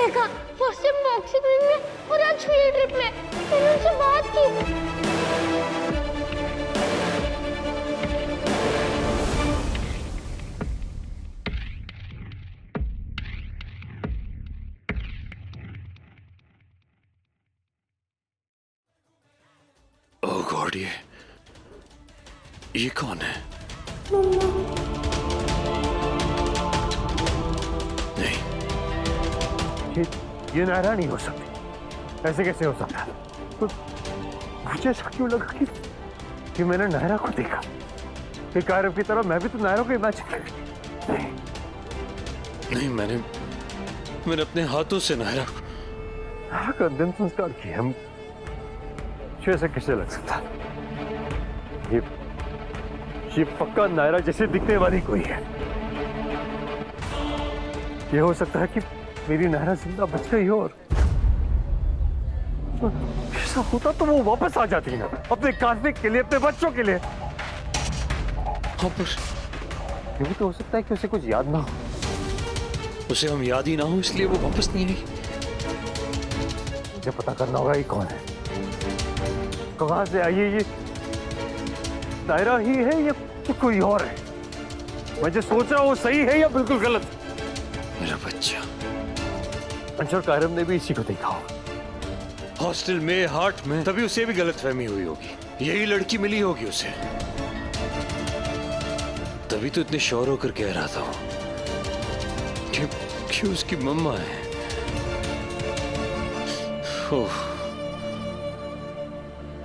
देखा first time boxing ring में और आज फील्ड ट्रिप में मैंने उनसे बात की। ओह गॉड, ये कौन है? नहीं, ये नायरा नहीं हो सकती। ऐसे कैसे हो सकता है? तो मुझे ऐसा क्यों लगा कि मैंने नायरा को देखा? एक आरव की तरह मैं भी तो नायरा को इमेजिन कर। नहीं, मैंने अपने हाथों से नायरा का अंतिम संस्कार किया। मुझे ऐसा कैसे लग सकता? ये पक्का नायरा जैसे दिखने वाली कोई है। ये हो सकता है कि मेरी नायरा जिंदा बच गई हो और ऐसा होता तो वो वापस आ जाती ना, अपने कार्तिक के लिए, अपने बच्चों के लिए। हाँ, पर ये भी तो हो सकता है कि उसे कुछ याद ना हो। उसे हम याद ही ना हो इसलिए वो वापस नहीं आई। मुझे पता करना होगा ये कौन है, कहां से आई है। ये नायरा ही है या कोई और है? मैं जो सोच रहा हूँ वो सही है या बिल्कुल गलत? मेरा बच्चा अंशुल कायरम ने भी इसी को देखा हो हॉस्टल में, हार्ट में, तभी उसे भी गलतफहमी हुई होगी। यही लड़की मिली होगी उसे, तभी तो इतने श्योर होकर कह रहा था कि उसकी मम्मा है। ओह,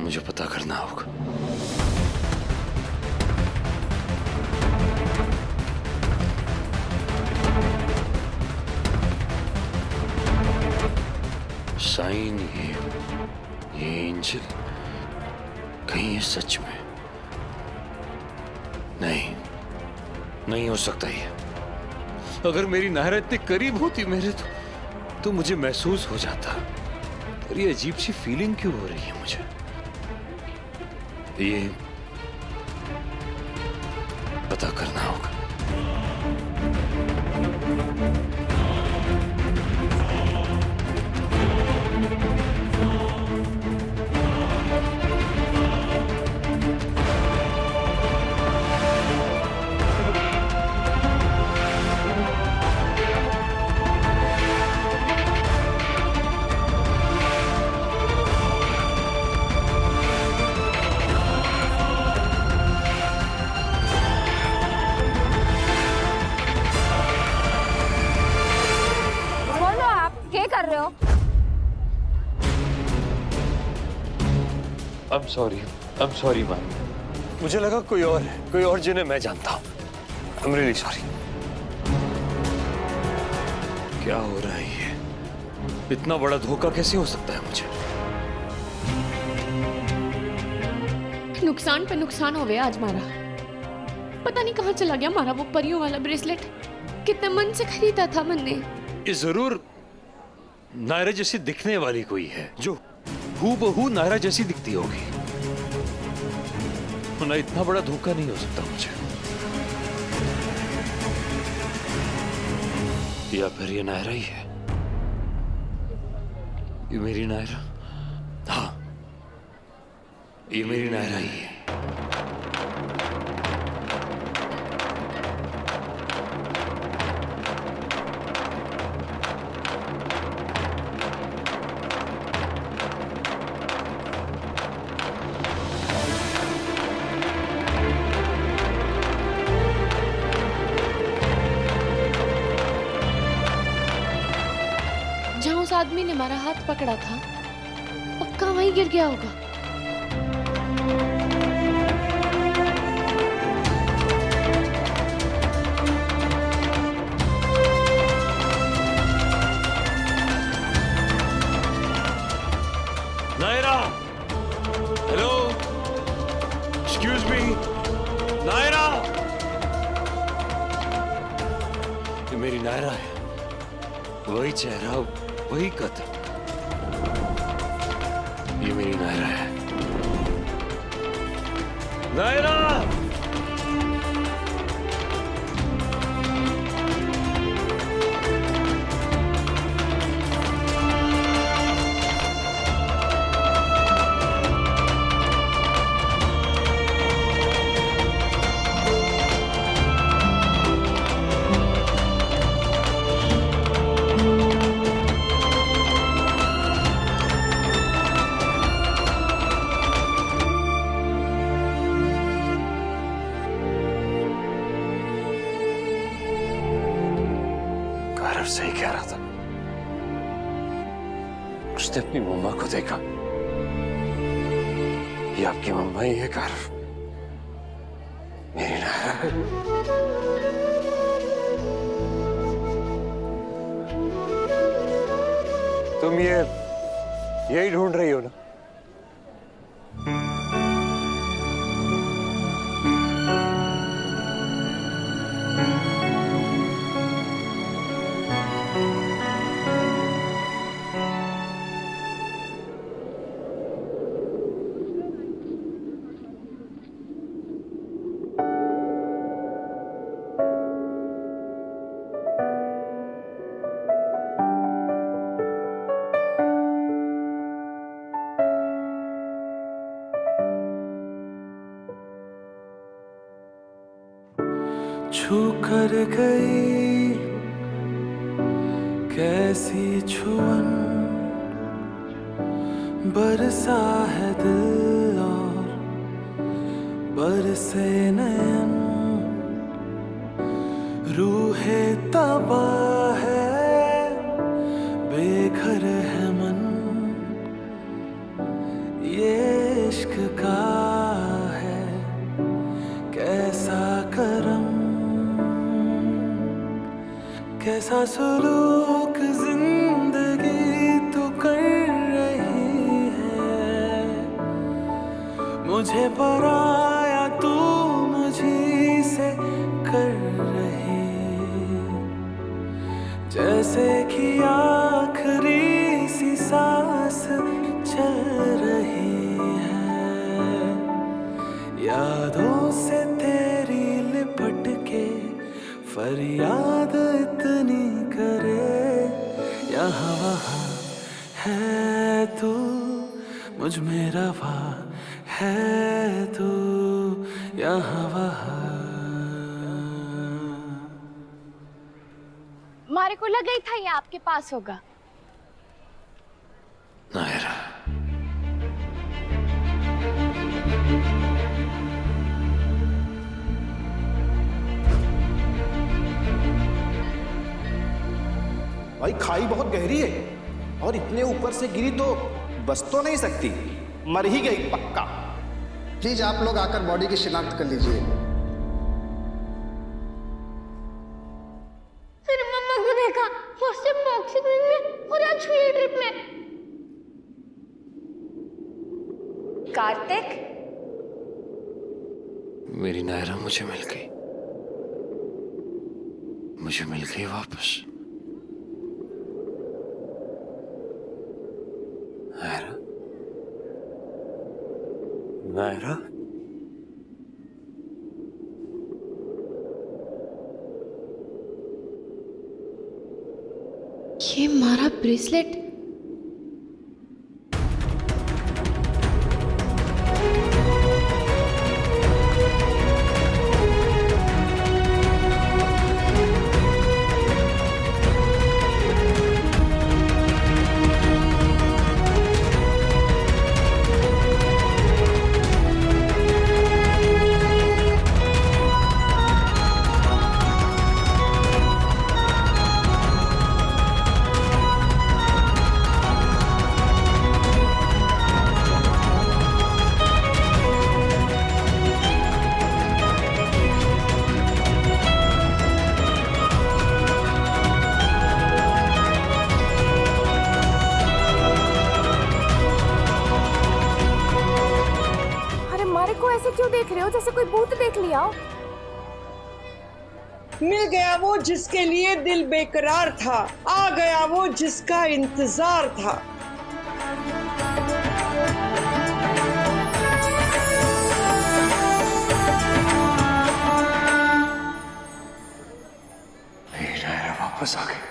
मुझे पता करना होगा। साइन, ये एंजल, कहीं ये सच में? नहीं हो सकता ये। अगर मेरी नायरा इतने करीब होती मेरे तो मुझे महसूस हो जाता। पर ये अजीब सी फीलिंग क्यों हो रही है मुझे? ये पता करना होगा। कर रहे हो? I'm sorry ma'am. मुझे लगा कोई और जिन्हें मैं जानता हूँ। I'm really sorry। क्या हो रहा है ये? इतना बड़ा धोखा कैसे हो सकता है मुझे? नुकसान पे नुकसान हो गया आज मारा। पता नहीं कहाँ चला गया मारा वो परियों वाला ब्रेसलेट। कितने मन से खरीदा था मन ने। ये जरूर नायरा जैसी दिखने वाली कोई है जो हूबहू नायरा जैसी दिखती होगी। ना, इतना बड़ा धोखा नहीं हो सकता मुझे। या फिर ये नायरा ही है। ये मेरी नायरा, हाँ, ये मेरी नायरा ही है। जहां उस आदमी ने हमारा हाथ पकड़ा था पक्का वहीं गिर गया होगा। Naira, hello, excuse me, Naira. ये मेरी नायरा है, वही चेहरा, वही कद। ये मेरी नायरा है। नायरा! गारव सही कह रहा था। उसने अपनी मम्मा को देखा। ये आपकी मम्मा ही है गारव, मेरी नायरा है। तुम यही ढूंढ रही हो ना? छू कर गई कैसी छुअन, बरसा है दिल और बरसे नयन, रूहे तबाह है बेघर है मन, ये इश्क का है कैसा करम, कैसा सुलूक जिंदगी तो कर रही है, मुझे पराया तू मुझी से कर रही, जैसे कि आखिरी सी सांस चल रही है, यादों से तेरी लिपट के फरियाद इतनी करे, यहाँ वहाँ है तू मुझ में रवा है तू, यहाँ वहाँ। मारे को लगा ही था ये आपके पास होगा। नायरा, भाई खाई बहुत गहरी है और इतने ऊपर से गिरी तो बच तो नहीं सकती, मर ही गई पक्का। प्लीज आप लोग आकर बॉडी की शिनाख्त कर लीजिए। फिर मम्मा को देखा फर्स्ट टाइम ऑक्सीजन में और आज फील्ड ट्रिप में। कार्तिक, मेरी नायरा मुझे मिल गई, मुझे मिल गई वापस। नायरा, नायरा, ये मारा ब्रेसलेट क्यों देख रहे हो जैसे कोई भूत देख लिया हो? मिल गया वो जिसके लिए दिल बेकरार था, आ गया वो जिसका इंतजार था। नायरा वापस आ गई।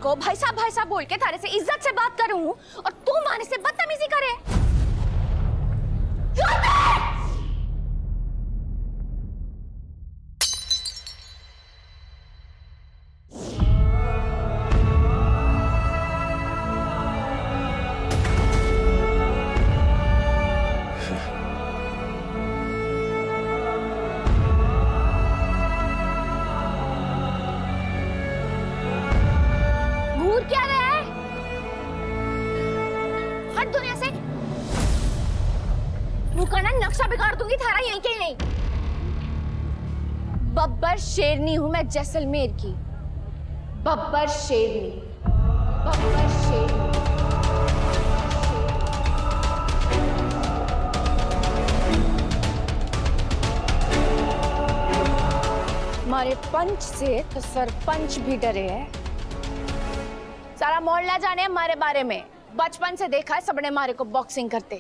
को भाई साहब बोल के थारे से इज्जत से बात करूं और तू माने से बदतमीजी करे। घूर क्या रहा है? हट दुनिया से। रुका ना, नक्शा बिगाड़ दूंगी थारा यहीं के यहीं। बब्बर शेरनी हूं मैं जैसलमेर की, बब्बर शेरनी, बब्बर शेरनी। हमारे पंच से तो सरपंच भी डरे हैं। सारा मोहल्ला जाने हमारे बारे में, बचपन से देखा है सबने हमारे को बॉक्सिंग करते।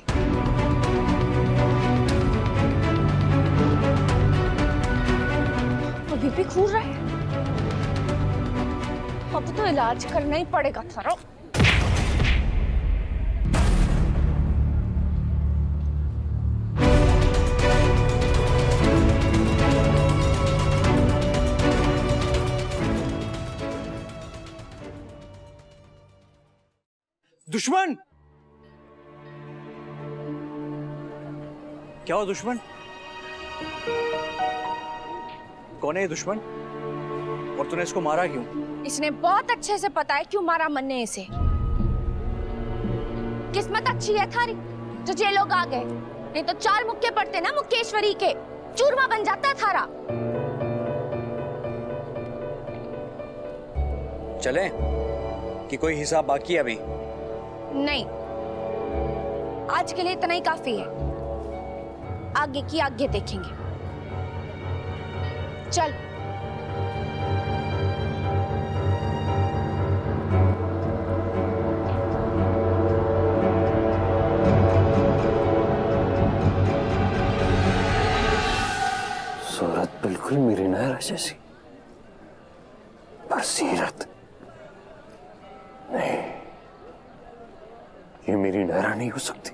अभी भी घूर रहा है। अब तो इलाज करना ही पड़ेगा थारा। दुश्मन? क्या हो दुश्मन? कौन है ये दुश्मन? और तूने इसको मारा क्यों? इसने बहुत अच्छे से पता है क्यों मारा मन्ने इसे। किस्मत अच्छी है थारी जो ये लोग आ गए, नहीं तो 4 मुक्के पड़ते ना मुक्केश्वरी के, चूरमा बन जाता है थारा। चले कि कोई हिसाब बाकी है अभी? नहीं, आज के लिए इतना ही काफी है। आगे की आगे देखेंगे। चल। सूरत बिल्कुल मेरी नायरा जैसी, पर सीरत नहीं, ये मेरी नायरा नहीं हो सकती।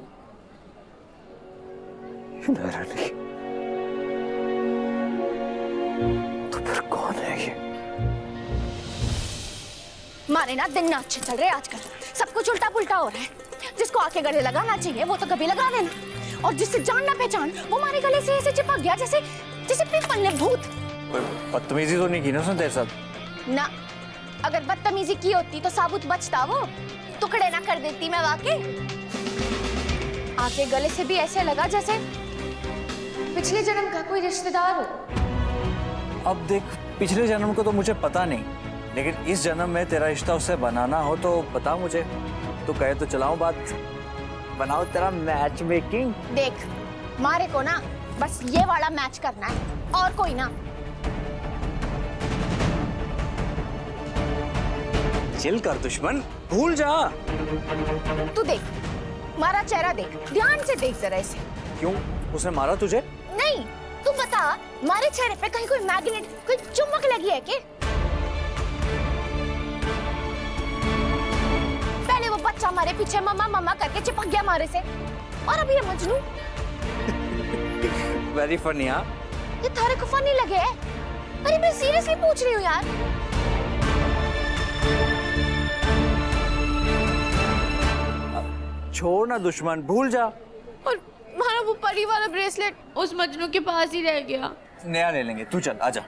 ये नायरा नहीं तो फिर कौन है ये? मारे ना दिन ना अच्छे चल रहे आजकल, सब कुछ उल्टा पुल्टा हो रहा है। जिसको आके गले लगाना चाहिए वो तो कभी लगा देना, और जिससे जान ना पहचान वो हमारे गले से ऐसे चिपक गया जैसे जैसे पीपल ने भूत। बदतमीजी तो नहीं की ना उसने तेरे साथ? ना, अगर बदतमीजी की होती तो साबुत बचता वो, टुकड़े ना कर देती मैं वाकई। आके गले से भी ऐसे लगा जैसे पिछले जन्म का कोई रिश्तेदार हो। अब देख, पिछले जन्म को तो मुझे पता नहीं, लेकिन इस जन्म में तेरा रिश्ता उससे बनाना हो तो बता मुझे। तो कहे तो चलाऊं बात, बनाओ तेरा मैच मेकिंग। देख, मारे को ना बस ये वाला मैच करना है, और कोई ना। चिल कर दुश्मन, भूल जा। तू देख, मारा चेहरा देख, ध्यान से देख जरा इसे। क्यों, उसने मारा तुझे? नहीं, तू बता, मारे चेहरे पे कहीं कोई मैग्नेट, कोई चुम्बक लगी है क्या? पहले वो बच्चा हमारे पीछे मम्मा मम्मा करके चिपक गया मारे से, और अभी ये मजनू। Very funny. हाँ, ये थारे को फनी लगे है? अरे मैं सीरियसली पूछ रही हूँ यार। छोड़ ना दुश्मन, भूल जा। और हमारा वो परी वाला ब्रेसलेट उस मजनू के पास ही रह गया। नया ले लेंगे, तू चल आजा।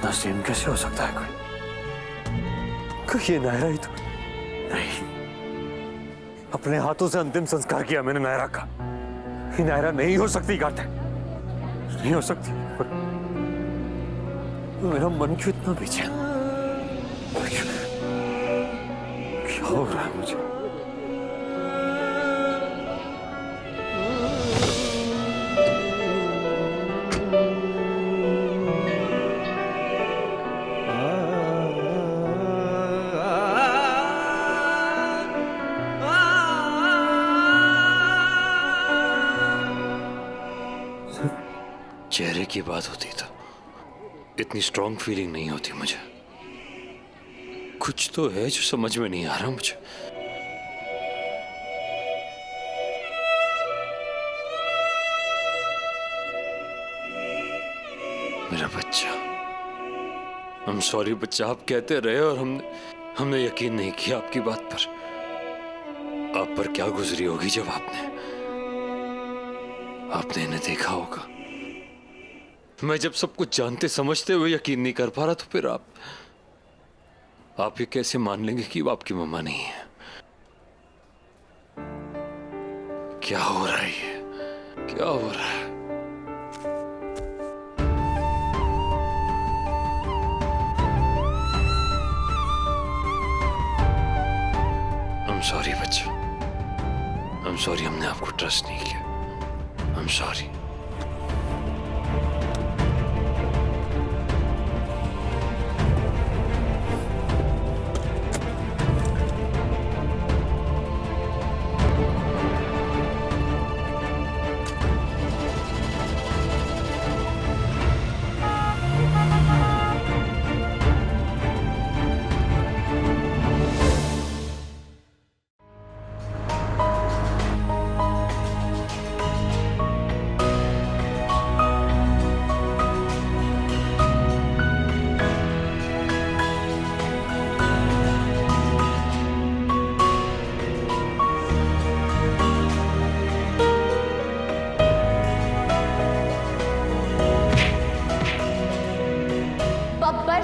नसीम कैसे हो सकता है कोई? ये नायरा ही तो नहीं। अपने हाथों से अंतिम संस्कार किया मैंने नायरा का। ये नायरा नहीं हो सकती कार्तिक, नहीं हो सकती। मेरा मन क्यों इतना बेचैन? क्या हो रहा है मुझे? चेहरे की बात होती तो इतनी स्ट्रॉन्ग फीलिंग नहीं होती मुझे। कुछ तो है जो समझ में नहीं आ रहा मुझे। मेरा बच्चा, आई एम सॉरी बच्चा, आप कहते रहे और हमने यकीन नहीं किया आपकी बात पर। आप पर क्या गुजरी होगी जब आपने इन्हें देखा होगा। मैं जब सब कुछ जानते समझते हुए यकीन नहीं कर पा रहा, तो फिर आप ये कैसे मान लेंगे कि वो आपकी मम्मा नहीं है? क्या हो रहा है ये? क्या हो रहा है? I'm sorry बच्चा, I'm sorry हमने आपको ट्रस्ट नहीं किया। I'm sorry।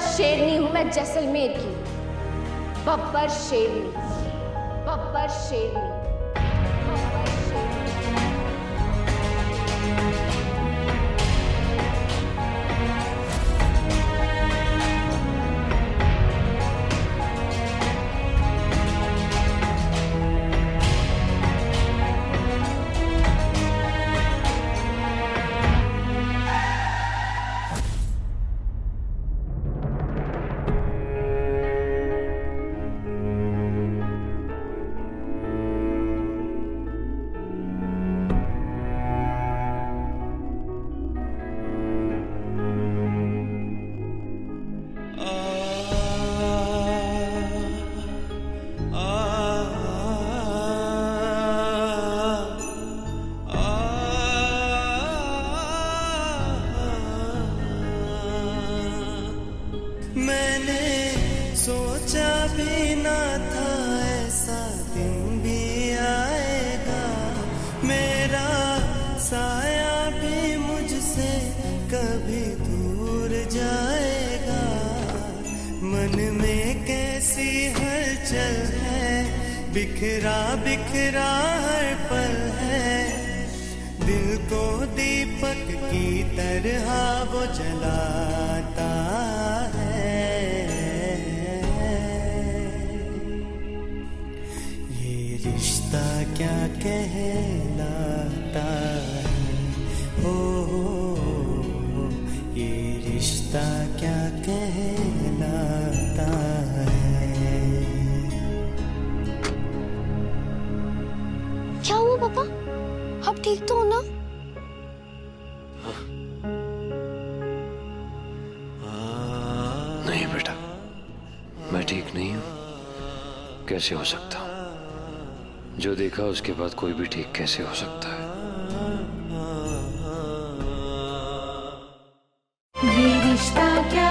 शेरनी हूं मैं जैसलमेर की, बब्बर शेरनी, बब्बर शेरनी, बब्बर शेरनी। मैंने सोचा भी ना था ऐसा दिन भी आएगा, मेरा साया भी मुझसे कभी दूर जाएगा। मन में कैसी हलचल है, बिखरा बिखरा हर पल है, दिल को दीपक की तरह वो जलाता है। ये रिश्ता क्या कहलाता है, हो ये रिश्ता क्या कहलाता है। क्या हुआ पापा? आप ठीक तो हो ना? नहीं बेटा, मैं ठीक नहीं हूं। कैसे हो सकता हूं? जो देखा उसके बाद कोई भी ठीक कैसे हो सकता है? ये रिश्ता क्या